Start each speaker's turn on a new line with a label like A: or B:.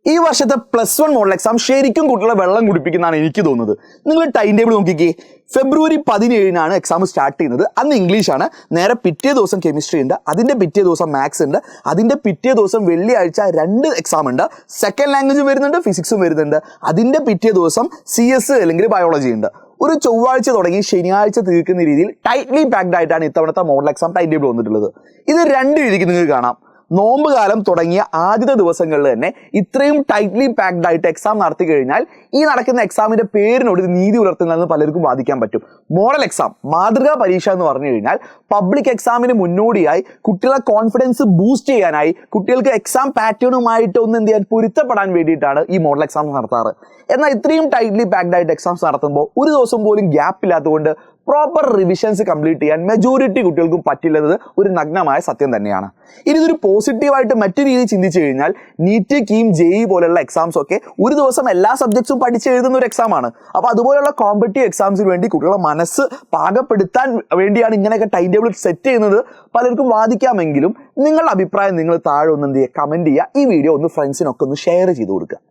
A: ഈ വർഷത്തെ +1 model exam ശരിക്കും കുട്ടികളെ വെള്ളം കുടിപ്പിക്കുന്നതാണ് എനിക്ക് തോന്നുന്നത്. നിങ്ങൾ ടൈം ടേബിൾ നോക്കിക്കേ. ഫെബ്രുവരി 17 എക്സാം സ്റ്റാർട്ട് ചെയ്യുന്നത്. അന്ന് ഇംഗ്ലീഷാണ്. നേരെ പിറ്റേ ദിവസം കെമിസ്ട്രി ഉണ്ട്, അതിൻ്റെ പിറ്റേ ദിവസം മാത്സ് ഉണ്ട്, അതിൻ്റെ പിറ്റേ ദിവസം വെള്ളിയാഴ്ച 2 എക്സാം ഉണ്ട്. സെക്കൻഡ് ലാംഗ്വേജും വരുന്നുണ്ട്, ഫിസിക്സും വരുന്നുണ്ട്. അതിൻ്റെ പിറ്റേ ദിവസം CS അല്ലെങ്കിൽ ബയോളജി ഉണ്ട്. ഒരു ചൊവ്വാഴ്ച തുടങ്ങി ശനിയാഴ്ച തീർക്കുന്ന രീതിയിൽ ടൈറ്റ്ലി പാക്ഡ് ആയിട്ടാണ് ഇത്തവണത്തെ മോഡൽ എക്സാം ടൈം ടേബിൾ വന്നിട്ടുള്ളത്. ഇത് രണ്ട് രീതിക്ക് നിങ്ങൾക്ക് കാണാം. നോമ്പ് കാലം തുടങ്ങിയ ആദ്യത്തെ ദിവസങ്ങളിൽ തന്നെ ഇത്രയും ടൈറ്റ്ലി പാക്ഡ് ആയിട്ട് എക്സാം നടത്തി കഴിഞ്ഞാൽ ഈ നടക്കുന്ന എക്സാമിന്റെ പേരിനോട് ഇത് നീതി പുലർത്തുന്നതെന്ന് പലർക്കും വാദിക്കാൻ പറ്റും. മോഡൽ എക്സാം, മാതൃകാ പരീക്ഷ എന്ന് പറഞ്ഞു കഴിഞ്ഞാൽ പബ്ലിക് എക്സാമിന് മുന്നോടിയായി കുട്ടികളെ കോൺഫിഡൻസ് ബൂസ്റ്റ് ചെയ്യാനായി കുട്ടികൾക്ക് എക്സാം പാറ്റേണുമായിട്ട് ഒന്ന് എന്ത് ചെയ്യാൻ പൊരുത്തപ്പെടാൻ വേണ്ടിയിട്ടാണ് ഈ മോഡൽ എക്സാം നടത്താറ്. എന്നാൽ ഇത്രയും ടൈറ്റ്ലി പാക്ഡ് ആയിട്ട് എക്സാംസ് നടത്തുമ്പോൾ ഒരു ദിവസം പോലും ഗ്യാപ്പ് ഇല്ലാത്തതുകൊണ്ട് പ്രോപ്പർ റിവിഷൻസ് കംപ്ലീറ്റ് ചെയ്യാൻ മെജോറിറ്റി കുട്ടികൾക്കും പറ്റില്ലെന്നത് ഒരു നഗ്നമായ സത്യം തന്നെയാണ്. ഇനി ഇതൊരു പോസിറ്റീവായിട്ട് മറ്റു രീതിയിൽ ചിന്തിച്ചു കഴിഞ്ഞാൽ നീറ്റ്, കീം, JEE പോലുള്ള എക്സാംസ് ഒക്കെ ഒരു ദിവസം എല്ലാ സബ്ജക്ട്സും പഠിച്ച് എഴുതുന്ന ഒരു എക്സാമാണ്. അപ്പോൾ അതുപോലുള്ള കോമ്പറ്റീവ് എക്സാംസിന് വേണ്ടി കുട്ടികളെ മനസ്സ് പാകപ്പെടുത്താൻ വേണ്ടിയാണ് ഇങ്ങനെയൊക്കെ ടൈം ടേബിൾ സെറ്റ് ചെയ്യുന്നത് പലർക്കും വാദിക്കാമെങ്കിലും നിങ്ങളുടെ അഭിപ്രായം നിങ്ങൾ താഴെ ഒന്ന് എന്ത് ചെയ്യുക, കമൻറ്റ് ചെയ്യുക. ഈ വീഡിയോ ഒന്ന് ഫ്രണ്ട്സിനൊക്കെ ഒന്ന് ഷെയർ ചെയ്ത് കൊടുക്കുക.